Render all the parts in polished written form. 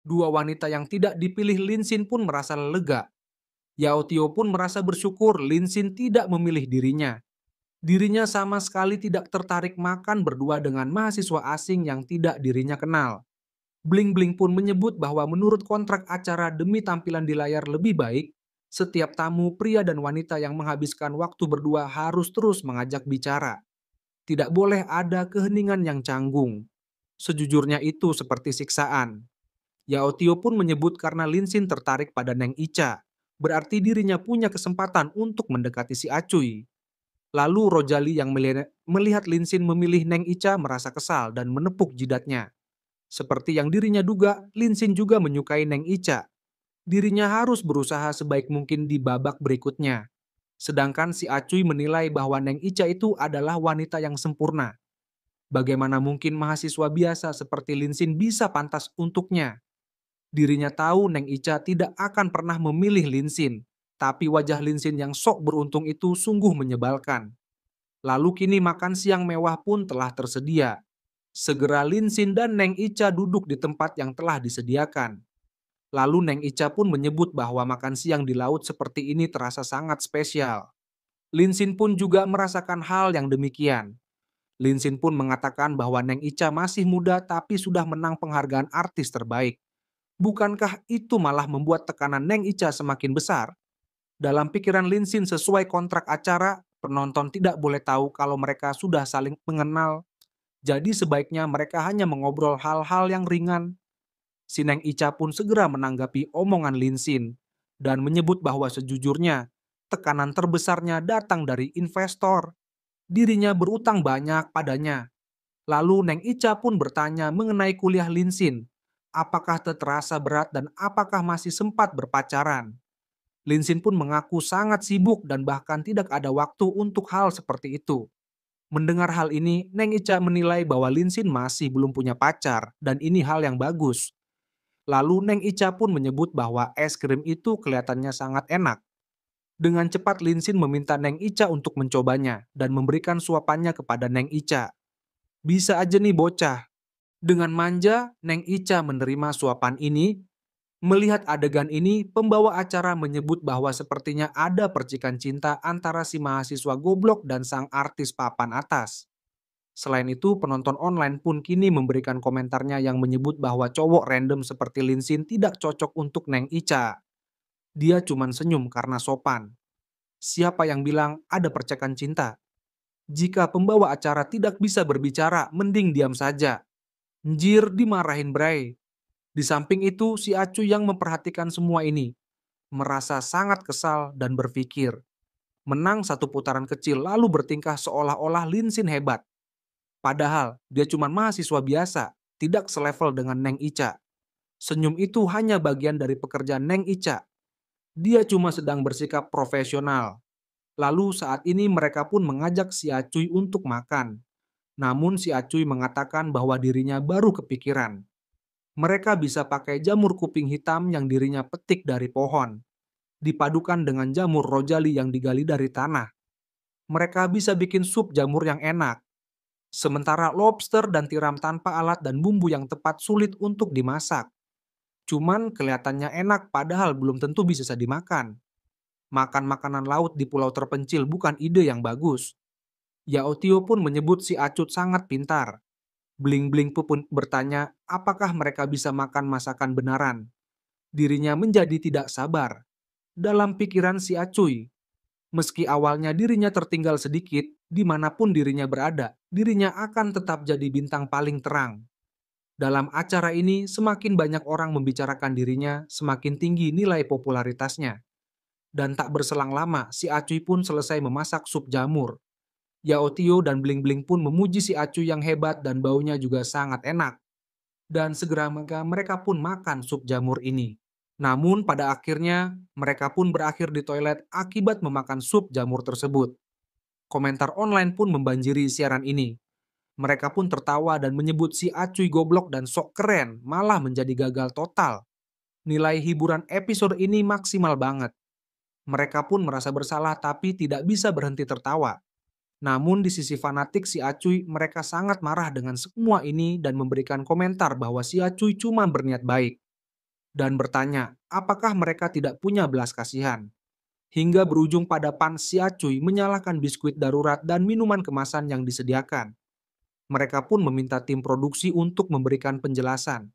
Dua wanita yang tidak dipilih Linsin pun merasa lega. Yao Tio pun merasa bersyukur Linsin tidak memilih dirinya. Dirinya sama sekali tidak tertarik makan berdua dengan mahasiswa asing yang tidak dirinya kenal. Bling Bling pun menyebut bahwa menurut kontrak acara demi tampilan di layar lebih baik, setiap tamu pria dan wanita yang menghabiskan waktu berdua harus terus mengajak bicara. Tidak boleh ada keheningan yang canggung. Sejujurnya itu seperti siksaan. Yao Tio pun menyebut karena Linsin tertarik pada Neng Ica. Berarti dirinya punya kesempatan untuk mendekati si Acuy. Lalu Rojali yang melihat Linsin memilih Neng Ica merasa kesal dan menepuk jidatnya. Seperti yang dirinya duga, Linsin juga menyukai Neng Ica. Dirinya harus berusaha sebaik mungkin di babak berikutnya. Sedangkan si Acuy menilai bahwa Neng Ica itu adalah wanita yang sempurna. Bagaimana mungkin mahasiswa biasa seperti Linsin bisa pantas untuknya? Dirinya tahu Neng Ica tidak akan pernah memilih Linsin, tapi wajah Linsin yang sok beruntung itu sungguh menyebalkan. Lalu kini makan siang mewah pun telah tersedia. Segera Linsin dan Neng Ica duduk di tempat yang telah disediakan. Lalu Neng Ica pun menyebut bahwa makan siang di laut seperti ini terasa sangat spesial. Linsin pun juga merasakan hal yang demikian. Linsin pun mengatakan bahwa Neng Ica masih muda tapi sudah menang penghargaan artis terbaik. Bukankah itu malah membuat tekanan Neng Ica semakin besar? Dalam pikiran Linsin sesuai kontrak acara, penonton tidak boleh tahu kalau mereka sudah saling mengenal. Jadi sebaiknya mereka hanya mengobrol hal-hal yang ringan. Si Neng Ica pun segera menanggapi omongan Linsin dan menyebut bahwa sejujurnya tekanan terbesarnya datang dari investor. Dirinya berutang banyak padanya. Lalu Neng Ica pun bertanya mengenai kuliah Linsin. Apakah terasa berat dan apakah masih sempat berpacaran? Linsin pun mengaku sangat sibuk dan bahkan tidak ada waktu untuk hal seperti itu. Mendengar hal ini, Neng Ica menilai bahwa Linsin masih belum punya pacar dan ini hal yang bagus. Lalu Neng Ica pun menyebut bahwa es krim itu kelihatannya sangat enak. Dengan cepat Linsin meminta Neng Ica untuk mencobanya dan memberikan suapannya kepada Neng Ica. Bisa aja nih bocah. Dengan manja, Neng Ica menerima suapan ini. Melihat adegan ini, pembawa acara menyebut bahwa sepertinya ada percikan cinta antara si mahasiswa goblok dan sang artis papan atas. Selain itu, penonton online pun kini memberikan komentarnya yang menyebut bahwa cowok random seperti Linsin tidak cocok untuk Neng Ica. Dia cuma senyum karena sopan. Siapa yang bilang ada percikan cinta? Jika pembawa acara tidak bisa berbicara, mending diam saja. Njir dimarahin Bray. Di samping itu, si Acu yang memperhatikan semua ini merasa sangat kesal dan berpikir, menang satu putaran kecil lalu bertingkah seolah-olah Linsin hebat. Padahal dia cuma mahasiswa biasa, tidak selevel dengan Neng Ica. Senyum itu hanya bagian dari pekerjaan Neng Ica. Dia cuma sedang bersikap profesional. Lalu saat ini mereka pun mengajak si Acuy untuk makan. Namun si Acuy mengatakan bahwa dirinya baru kepikiran. Mereka bisa pakai jamur kuping hitam yang dirinya petik dari pohon, dipadukan dengan jamur rojali yang digali dari tanah. Mereka bisa bikin sup jamur yang enak. Sementara lobster dan tiram tanpa alat dan bumbu yang tepat sulit untuk dimasak. Cuman kelihatannya enak padahal belum tentu bisa dimakan. Makan makanan laut di pulau terpencil bukan ide yang bagus. Yao Tio pun menyebut si Acut sangat pintar. Bling Bling pun bertanya apakah mereka bisa makan masakan benaran. Dirinya menjadi tidak sabar. Dalam pikiran si Acuy, meski awalnya dirinya tertinggal sedikit, dimanapun dirinya berada, dirinya akan tetap jadi bintang paling terang. Dalam acara ini, semakin banyak orang membicarakan dirinya, semakin tinggi nilai popularitasnya. Dan tak berselang lama, si Acuy pun selesai memasak sup jamur. Yao Tio dan Bling Bling pun memuji si Acuy yang hebat dan baunya juga sangat enak. Dan segera mereka pun makan sup jamur ini. Namun pada akhirnya, mereka pun berakhir di toilet akibat memakan sup jamur tersebut. Komentar online pun membanjiri siaran ini. Mereka pun tertawa dan menyebut si Acuy goblok dan sok keren, malah menjadi gagal total. Nilai hiburan episode ini maksimal banget. Mereka pun merasa bersalah tapi tidak bisa berhenti tertawa. Namun di sisi fanatik si Acuy, mereka sangat marah dengan semua ini dan memberikan komentar bahwa si Acuy cuma berniat baik. dan bertanya apakah mereka tidak punya belas kasihan. Hingga berujung pada Pan Xiacuy menyalahkan biskuit darurat dan minuman kemasan yang disediakan. Mereka pun meminta tim produksi untuk memberikan penjelasan.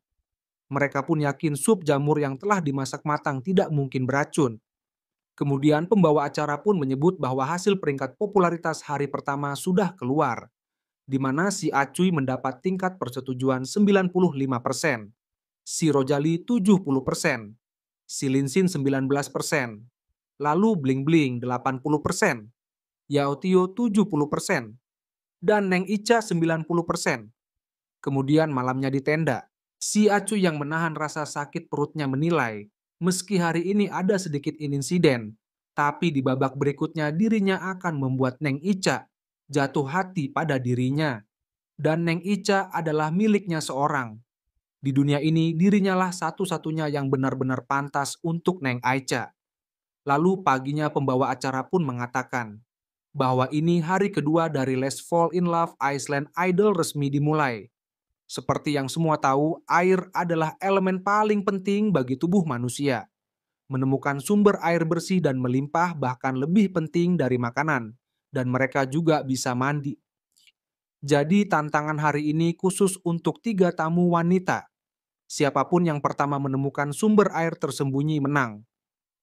Mereka pun yakin sup jamur yang telah dimasak matang tidak mungkin beracun. Kemudian pembawa acara pun menyebut bahwa hasil peringkat popularitas hari pertama sudah keluar, di mana si Acuy mendapat tingkat persetujuan 95%, si Rojali 70%, si Linsin 19%, lalu Bling Bling 80%, Yao Tio 70%, dan Neng Ica 90%. Kemudian malamnya di tenda, si Acuy yang menahan rasa sakit perutnya menilai, meski hari ini ada sedikit insiden, tapi di babak berikutnya dirinya akan membuat Neng Ica jatuh hati pada dirinya. Dan Neng Ica adalah miliknya seorang. Di dunia ini dirinya lah satu-satunya yang benar-benar pantas untuk Neng Ica. Lalu paginya pembawa acara pun mengatakan bahwa ini hari kedua dari Les Fall in Love Iceland Idol resmi dimulai. Seperti yang semua tahu, air adalah elemen paling penting bagi tubuh manusia. Menemukan sumber air bersih dan melimpah bahkan lebih penting dari makanan, dan mereka juga bisa mandi. Jadi tantangan hari ini khusus untuk 3 tamu wanita. Siapapun yang pertama menemukan sumber air tersembunyi menang.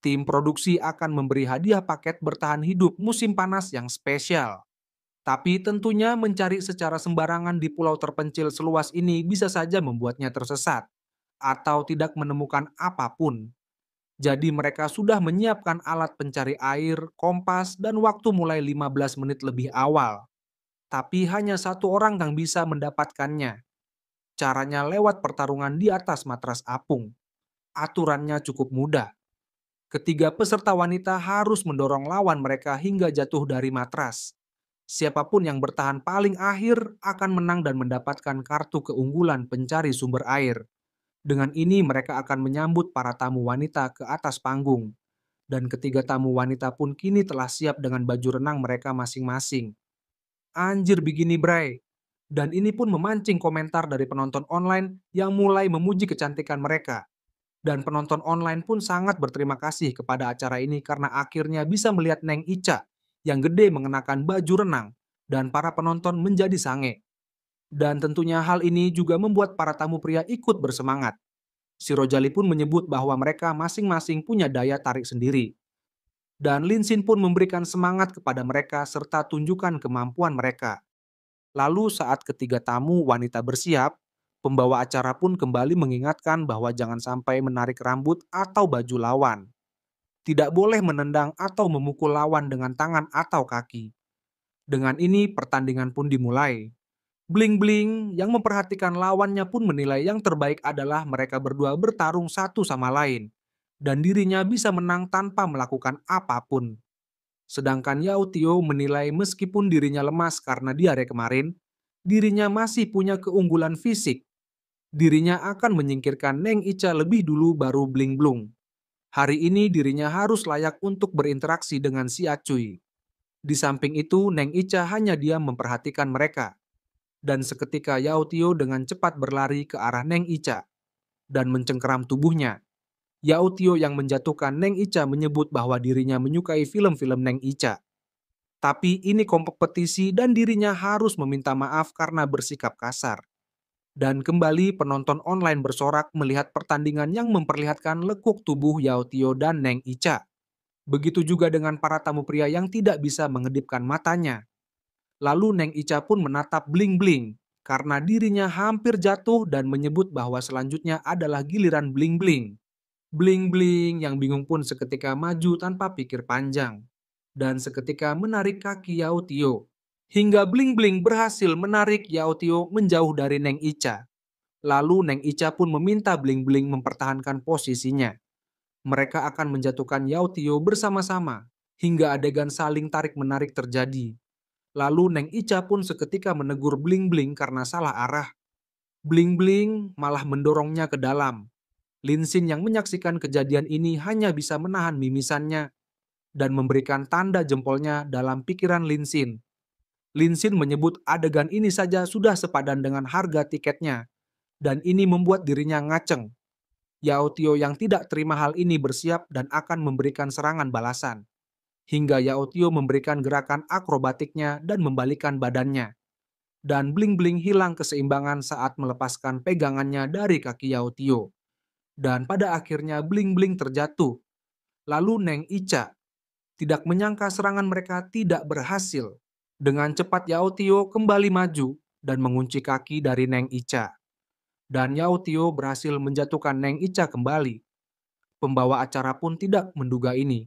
Tim produksi akan memberi hadiah paket bertahan hidup musim panas yang spesial. Tapi tentunya mencari secara sembarangan di pulau terpencil seluas ini bisa saja membuatnya tersesat atau tidak menemukan apapun. Jadi mereka sudah menyiapkan alat pencari air, kompas, dan waktu mulai 15 menit lebih awal. Tapi hanya satu orang yang bisa mendapatkannya. Caranya lewat pertarungan di atas matras apung. Aturannya cukup mudah. Ketiga peserta wanita harus mendorong lawan mereka hingga jatuh dari matras. Siapapun yang bertahan paling akhir akan menang dan mendapatkan kartu keunggulan pencari sumber air. Dengan ini mereka akan menyambut para tamu wanita ke atas panggung. Dan ketiga tamu wanita pun kini telah siap dengan baju renang mereka masing-masing. Anjir begini bray. Dan ini pun memancing komentar dari penonton online yang mulai memuji kecantikan mereka. Dan penonton online pun sangat berterima kasih kepada acara ini karena akhirnya bisa melihat Neng Ica yang gede mengenakan baju renang dan para penonton menjadi sange. Dan tentunya hal ini juga membuat para tamu pria ikut bersemangat. Si Rojali pun menyebut bahwa mereka masing-masing punya daya tarik sendiri. Dan Linsin pun memberikan semangat kepada mereka serta tunjukkan kemampuan mereka. Lalu saat ketiga tamu wanita bersiap, pembawa acara pun kembali mengingatkan bahwa jangan sampai menarik rambut atau baju lawan. Tidak boleh menendang atau memukul lawan dengan tangan atau kaki. Dengan ini pertandingan pun dimulai. Bling Bling yang memperhatikan lawannya pun menilai yang terbaik adalah mereka berdua bertarung satu sama lain. Dan dirinya bisa menang tanpa melakukan apapun. Sedangkan Yao Tio menilai meskipun dirinya lemas karena diare kemarin, dirinya masih punya keunggulan fisik. Dirinya akan menyingkirkan Neng Ica lebih dulu baru Bling Blung. Hari ini dirinya harus layak untuk berinteraksi dengan si Acuy. Di samping itu, Neng Ica hanya diam memperhatikan mereka. Dan seketika Yao Tio dengan cepat berlari ke arah Neng Ica dan mencengkeram tubuhnya. Yao Tio yang menjatuhkan Neng Ica menyebut bahwa dirinya menyukai film-film Neng Ica. Tapi ini kompetisi dan dirinya harus meminta maaf karena bersikap kasar. Dan kembali penonton online bersorak melihat pertandingan yang memperlihatkan lekuk tubuh Yao Tio dan Neng Ica. Begitu juga dengan para tamu pria yang tidak bisa mengedipkan matanya. Lalu Neng Ica pun menatap Bling Bling karena dirinya hampir jatuh dan menyebut bahwa selanjutnya adalah giliran Bling Bling. Bling Bling yang bingung pun seketika maju tanpa pikir panjang. Dan seketika menarik kaki Yao Tio. Hingga Bling Bling berhasil menarik Yao Tio menjauh dari Neng Ica. Lalu Neng Ica pun meminta Bling Bling mempertahankan posisinya. Mereka akan menjatuhkan Yao Tio bersama-sama hingga adegan saling tarik-menarik terjadi. Lalu Neng Ica pun seketika menegur Bling Bling karena salah arah. Bling Bling malah mendorongnya ke dalam. Linsin yang menyaksikan kejadian ini hanya bisa menahan mimisannya dan memberikan tanda jempolnya dalam pikiran Linsin. Linsin menyebut adegan ini saja sudah sepadan dengan harga tiketnya dan ini membuat dirinya ngaceng. Yao Tio yang tidak terima hal ini bersiap dan akan memberikan serangan balasan. Hingga Yao Tio memberikan gerakan akrobatiknya dan membalikan badannya. Dan Bling Bling hilang keseimbangan saat melepaskan pegangannya dari kaki Yao Tio. Dan pada akhirnya Bling Bling terjatuh. Lalu Neng Ica tidak menyangka serangan mereka tidak berhasil. Dengan cepat Yao Tio kembali maju dan mengunci kaki dari Neng Ica. Dan Yao Tio berhasil menjatuhkan Neng Ica kembali. Pembawa acara pun tidak menduga ini.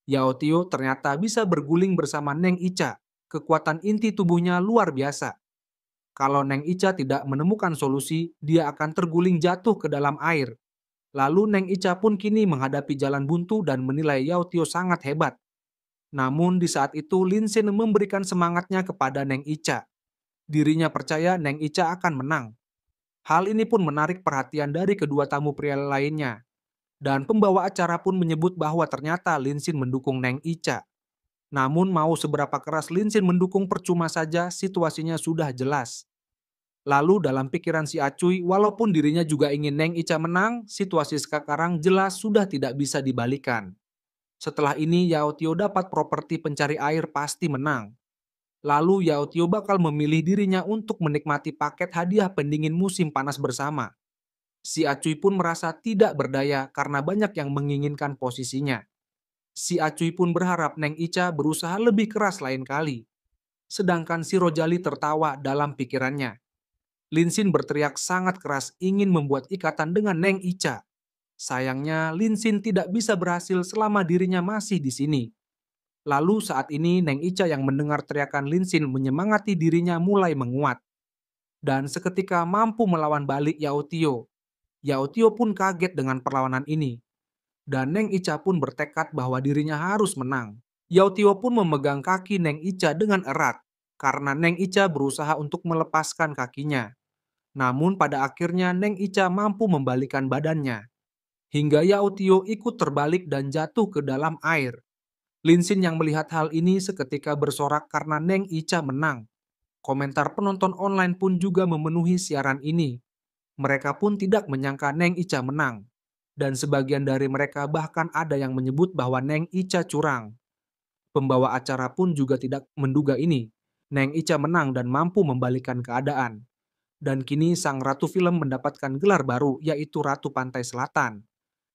Yao Tio ternyata bisa berguling bersama Neng Ica. Kekuatan inti tubuhnya luar biasa. Kalau Neng Ica tidak menemukan solusi, dia akan terguling jatuh ke dalam air. Lalu Neng Ica pun kini menghadapi jalan buntu dan menilai Yao Tio sangat hebat. Namun di saat itu Lin Xin memberikan semangatnya kepada Neng Ica. Dirinya percaya Neng Ica akan menang. Hal ini pun menarik perhatian dari kedua tamu pria lainnya. Dan pembawa acara pun menyebut bahwa ternyata Lin Xin mendukung Neng Ica. Namun mau seberapa keras Lin Xin mendukung percuma saja, situasinya sudah jelas. Lalu dalam pikiran si Acuy, walaupun dirinya juga ingin Neng Ica menang, situasi sekarang jelas sudah tidak bisa dibalikan. Setelah ini Yao Tio dapat properti pencari air pasti menang. Lalu Yao Tio bakal memilih dirinya untuk menikmati paket hadiah pendingin musim panas bersama. Si Acuy pun merasa tidak berdaya karena banyak yang menginginkan posisinya. Si Acuy pun berharap Neng Ica berusaha lebih keras lain kali. Sedangkan si Rojali tertawa dalam pikirannya. Lin Xin berteriak sangat keras ingin membuat ikatan dengan Neng Ica. Sayangnya Lin Xin tidak bisa berhasil selama dirinya masih di sini. Lalu saat ini Neng Ica yang mendengar teriakan Lin Xin menyemangati dirinya mulai menguat. Dan seketika mampu melawan balik Yao Tio. Yao Tio pun kaget dengan perlawanan ini. Dan Neng Ica pun bertekad bahwa dirinya harus menang. Yao Tio pun memegang kaki Neng Ica dengan erat. Karena Neng Ica berusaha untuk melepaskan kakinya. Namun pada akhirnya Neng Ica mampu membalikan badannya. Hingga Yao Tio ikut terbalik dan jatuh ke dalam air. Lin Xin yang melihat hal ini seketika bersorak karena Neng Ica menang. Komentar penonton online pun juga memenuhi siaran ini. Mereka pun tidak menyangka Neng Ica menang. Dan sebagian dari mereka bahkan ada yang menyebut bahwa Neng Ica curang. Pembawa acara pun juga tidak menduga ini. Neng Ica menang dan mampu membalikkan keadaan. Dan kini sang ratu film mendapatkan gelar baru yaitu Ratu Pantai Selatan.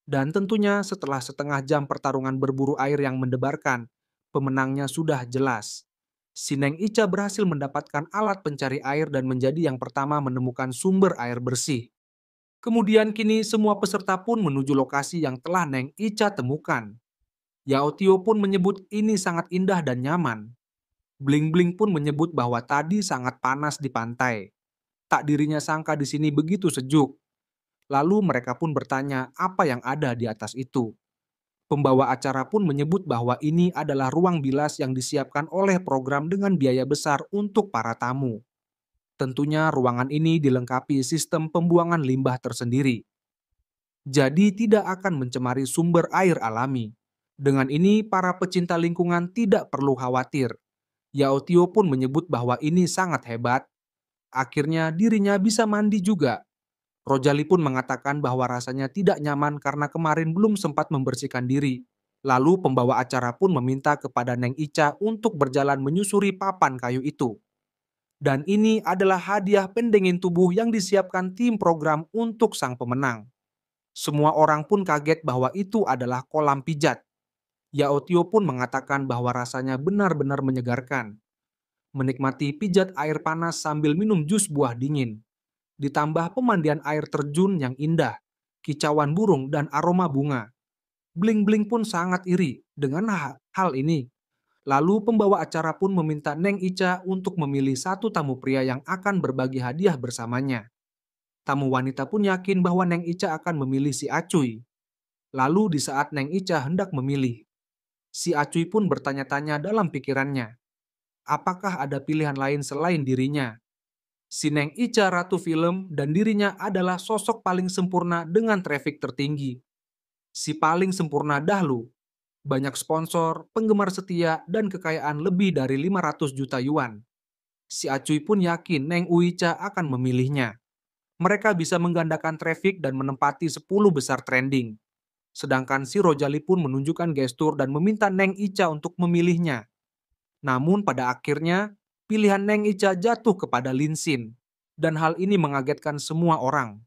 Dan tentunya setelah setengah jam pertarungan berburu air yang mendebarkan, pemenangnya sudah jelas. Si Neng Ica berhasil mendapatkan alat pencari air dan menjadi yang pertama menemukan sumber air bersih. Kemudian kini semua peserta pun menuju lokasi yang telah Neng Ica temukan. Yao Tio pun menyebut ini sangat indah dan nyaman. Bling Bling pun menyebut bahwa tadi sangat panas di pantai. Tak dirinya sangka di sini begitu sejuk. Lalu mereka pun bertanya apa yang ada di atas itu. Pembawa acara pun menyebut bahwa ini adalah ruang bilas yang disiapkan oleh program dengan biaya besar untuk para tamu. Tentunya ruangan ini dilengkapi sistem pembuangan limbah tersendiri. Jadi tidak akan mencemari sumber air alami. Dengan ini para pecinta lingkungan tidak perlu khawatir. Yao Tio pun menyebut bahwa ini sangat hebat. Akhirnya dirinya bisa mandi juga. Rojali pun mengatakan bahwa rasanya tidak nyaman karena kemarin belum sempat membersihkan diri. Lalu pembawa acara pun meminta kepada Neng Ica untuk berjalan menyusuri papan kayu itu. Dan ini adalah hadiah pendingin tubuh yang disiapkan tim program untuk sang pemenang. Semua orang pun kaget bahwa itu adalah kolam pijat. Yao Tio pun mengatakan bahwa rasanya benar-benar menyegarkan. Menikmati pijat air panas sambil minum jus buah dingin. Ditambah pemandian air terjun yang indah, kicauan burung dan aroma bunga. Bling Bling pun sangat iri dengan hal ini. Lalu pembawa acara pun meminta Neng Ica untuk memilih satu tamu pria yang akan berbagi hadiah bersamanya. Tamu wanita pun yakin bahwa Neng Ica akan memilih si Acuy. Lalu di saat Neng Ica hendak memilih, si Acuy pun bertanya-tanya dalam pikirannya. Apakah ada pilihan lain selain dirinya? Si Neng Ica Ratu Film dan dirinya adalah sosok paling sempurna dengan traffic tertinggi. Si paling sempurna dahulu. Banyak sponsor, penggemar setia, dan kekayaan lebih dari 500 juta yuan. Si Acuy pun yakin Neng Uica akan memilihnya. Mereka bisa menggandakan traffic dan menempati 10 besar trending. Sedangkan si Rojali pun menunjukkan gestur dan meminta Neng Ica untuk memilihnya. Namun pada akhirnya, pilihan Neng Ica jatuh kepada Linsin. Dan hal ini mengagetkan semua orang.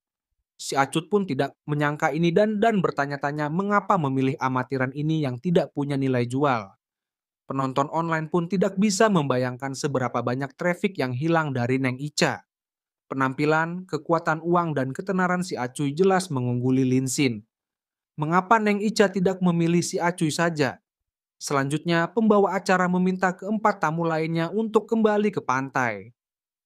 Si Acut pun tidak menyangka ini dan bertanya-tanya mengapa memilih amatiran ini yang tidak punya nilai jual. Penonton online pun tidak bisa membayangkan seberapa banyak traffic yang hilang dari Neng Ica. Penampilan, kekuatan uang, dan ketenaran si Acuy jelas mengungguli Linsin. Mengapa Neng Ica tidak memilih si Acuy saja? Selanjutnya, pembawa acara meminta keempat tamu lainnya untuk kembali ke pantai.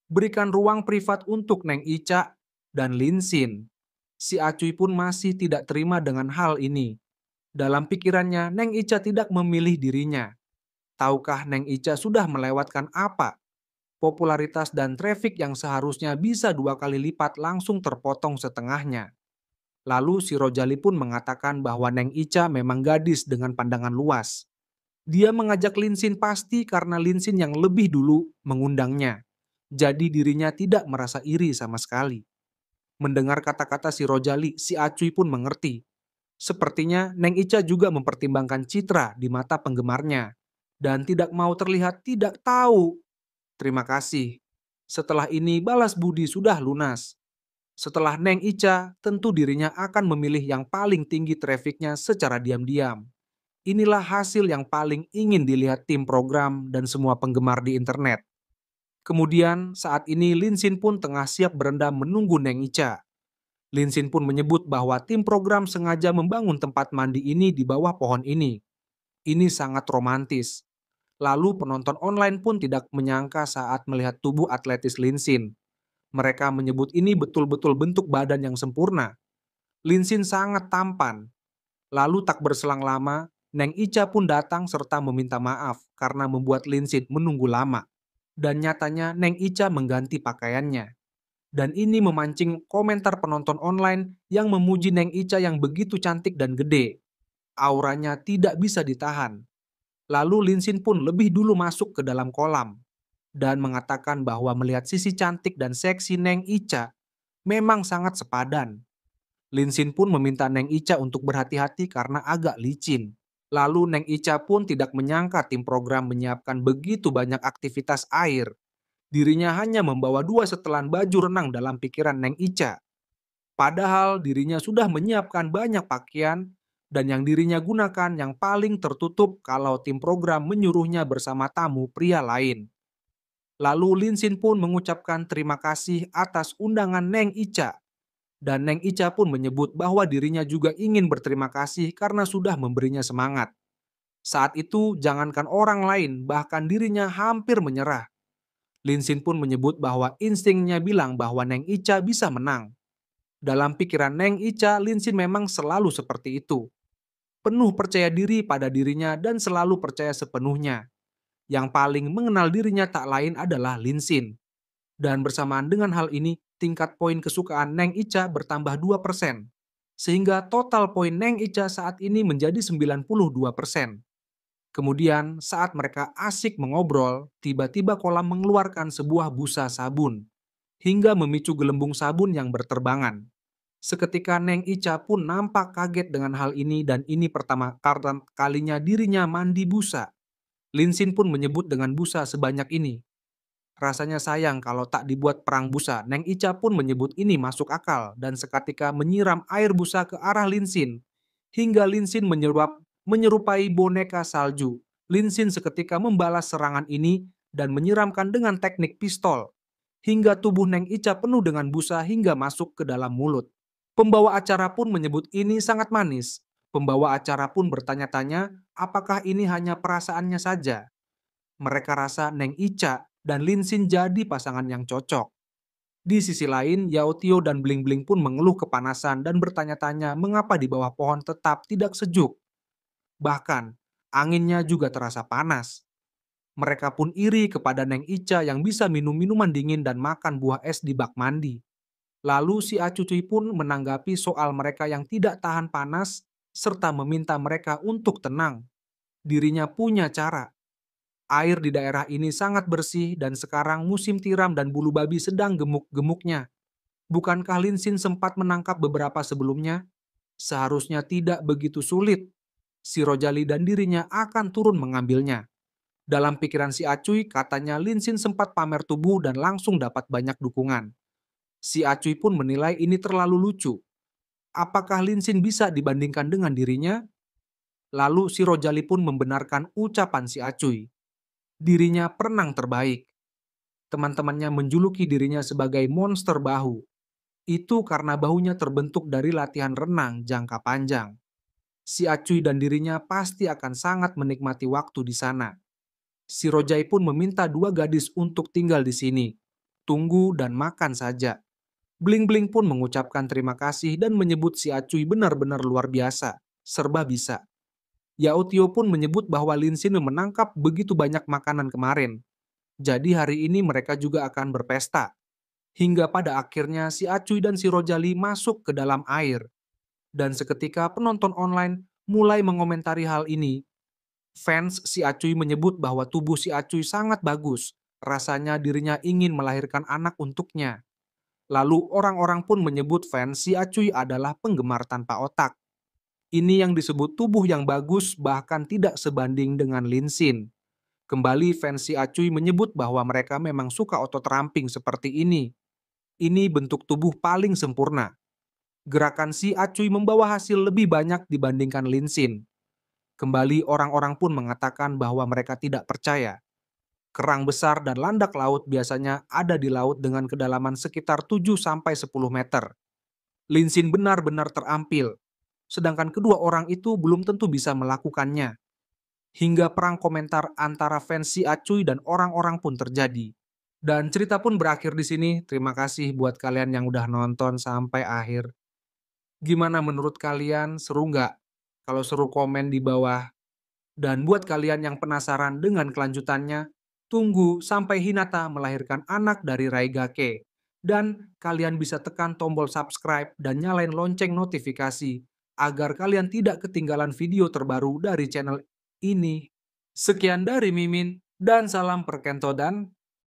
Berikan ruang privat untuk Neng Ica dan Linsin. Si Acuy pun masih tidak terima dengan hal ini. Dalam pikirannya, Neng Ica tidak memilih dirinya. Tahukah Neng Ica sudah melewatkan apa? Popularitas dan traffic yang seharusnya bisa 2 kali lipat langsung terpotong setengahnya. Lalu si Rojali pun mengatakan bahwa Neng Ica memang gadis dengan pandangan luas. Dia mengajak Linsin pasti karena Linsin yang lebih dulu mengundangnya. Jadi dirinya tidak merasa iri sama sekali. Mendengar kata-kata si Rojali, si Acuy pun mengerti. Sepertinya Neng Ica juga mempertimbangkan citra di mata penggemarnya. Dan tidak mau terlihat tidak tahu. Terima kasih. Setelah ini balas budi sudah lunas. Setelah Neng Ica, tentu dirinya akan memilih yang paling tinggi trafficnya secara diam-diam. Inilah hasil yang paling ingin dilihat tim program dan semua penggemar di internet. Kemudian saat ini Linsin pun tengah siap berendam menunggu Neng Ica. Linsin pun menyebut bahwa tim program sengaja membangun tempat mandi ini di bawah pohon ini. Ini sangat romantis. Lalu penonton online pun tidak menyangka saat melihat tubuh atletis Linsin. Mereka menyebut ini betul-betul bentuk badan yang sempurna. Linsin sangat tampan. Lalu tak berselang lama, Neng Ica pun datang serta meminta maaf karena membuat Linsin menunggu lama. Dan nyatanya Neng Ica mengganti pakaiannya. Dan ini memancing komentar penonton online yang memuji Neng Ica yang begitu cantik dan gede. Auranya tidak bisa ditahan. Lalu Linsin pun lebih dulu masuk ke dalam kolam dan mengatakan bahwa melihat sisi cantik dan seksi Neng Ica memang sangat sepadan. Linsin pun meminta Neng Ica untuk berhati-hati karena agak licin. Lalu Neng Ica pun tidak menyangka tim program menyiapkan begitu banyak aktivitas air. Dirinya hanya membawa 2 setelan baju renang dalam pikiran Neng Ica. Padahal dirinya sudah menyiapkan banyak pakaian dan yang dirinya gunakan yang paling tertutup kalau tim program menyuruhnya bersama tamu pria lain. Lalu Linsin pun mengucapkan terima kasih atas undangan Neng Ica. Dan Neng Ica pun menyebut bahwa dirinya juga ingin berterima kasih karena sudah memberinya semangat. Saat itu jangankan orang lain, bahkan dirinya hampir menyerah. Linsin pun menyebut bahwa instingnya bilang bahwa Neng Ica bisa menang. Dalam pikiran Neng Ica, Linsin memang selalu seperti itu. Penuh percaya diri pada dirinya dan selalu percaya sepenuhnya. Yang paling mengenal dirinya tak lain adalah Linsin. Dan bersamaan dengan hal ini, tingkat poin kesukaan Neng Ica bertambah 2%. Sehingga total poin Neng Ica saat ini menjadi 92%. Kemudian saat mereka asik mengobrol, tiba-tiba kolam mengeluarkan sebuah busa sabun. Hingga memicu gelembung sabun yang berterbangan. Seketika Neng Ica pun nampak kaget dengan hal ini dan ini pertama kalinya dirinya mandi busa. Linsin pun menyebut dengan busa sebanyak ini. Rasanya sayang kalau tak dibuat perang busa. Neng Ica pun menyebut ini masuk akal dan seketika menyiram air busa ke arah Linsin. Hingga Linsin menyerupai boneka salju. Linsin seketika membalas serangan ini dan menyiramkan dengan teknik pistol. Hingga tubuh Neng Ica penuh dengan busa hingga masuk ke dalam mulut. Pembawa acara pun menyebut ini sangat manis. Pembawa acara pun bertanya-tanya apakah ini hanya perasaannya saja. Mereka rasa Neng Ica dan Linsin jadi pasangan yang cocok. Di sisi lain, Yao Tio dan Bling Bling pun mengeluh kepanasan dan bertanya-tanya mengapa di bawah pohon tetap tidak sejuk. Bahkan, anginnya juga terasa panas. Mereka pun iri kepada Neng Ica yang bisa minum minuman dingin dan makan buah es di bak mandi. Lalu si Acucuy pun menanggapi soal mereka yang tidak tahan panas serta meminta mereka untuk tenang. Dirinya punya cara. Air di daerah ini sangat bersih dan sekarang musim tiram dan bulu babi sedang gemuk-gemuknya. Bukankah Lin Xin sempat menangkap beberapa sebelumnya? Seharusnya tidak begitu sulit. Si Rojali dan dirinya akan turun mengambilnya. Dalam pikiran si Acuy, katanya Lin Xin sempat pamer tubuh dan langsung dapat banyak dukungan. Si Acuy pun menilai ini terlalu lucu. Apakah Lin Xin bisa dibandingkan dengan dirinya? Lalu si Rojali pun membenarkan ucapan si Acuy. Dirinya perenang terbaik. Teman-temannya menjuluki dirinya sebagai monster bahu. Itu karena bahunya terbentuk dari latihan renang jangka panjang. Si Acuy dan dirinya pasti akan sangat menikmati waktu di sana. Si Rojai pun meminta dua gadis untuk tinggal di sini. Tunggu dan makan saja. Bling-bling pun mengucapkan terima kasih dan menyebut si Acuy benar-benar luar biasa. Serba bisa. Yao Tio pun menyebut bahwa Lin Xin menangkap begitu banyak makanan kemarin. Jadi hari ini mereka juga akan berpesta. Hingga pada akhirnya si Acuy dan si Rojali masuk ke dalam air. Dan seketika penonton online mulai mengomentari hal ini. Fans si Acuy menyebut bahwa tubuh si Acuy sangat bagus. Rasanya dirinya ingin melahirkan anak untuknya. Lalu orang-orang pun menyebut fans si Acuy adalah penggemar tanpa otak. Ini yang disebut tubuh yang bagus bahkan tidak sebanding dengan Lin Xin. Kembali fans si Acuy menyebut bahwa mereka memang suka otot ramping seperti ini. Ini bentuk tubuh paling sempurna. Gerakan si Acuy membawa hasil lebih banyak dibandingkan Lin Xin. Kembali orang-orang pun mengatakan bahwa mereka tidak percaya. Kerang besar dan landak laut biasanya ada di laut dengan kedalaman sekitar 7-10 meter. Lin Xin benar-benar terampil, sedangkan kedua orang itu belum tentu bisa melakukannya. Hingga perang komentar antara fans si Acuy dan orang-orang pun terjadi. Dan cerita pun berakhir di sini. Terima kasih buat kalian yang udah nonton sampai akhir. Gimana menurut kalian? Seru nggak? Kalau seru komen di bawah. Dan buat kalian yang penasaran dengan kelanjutannya, tunggu sampai Hinata melahirkan anak dari Raigake. Dan kalian bisa tekan tombol subscribe dan nyalain lonceng notifikasi agar kalian tidak ketinggalan video terbaru dari channel ini. Sekian dari Mimin, dan salam perkentodan.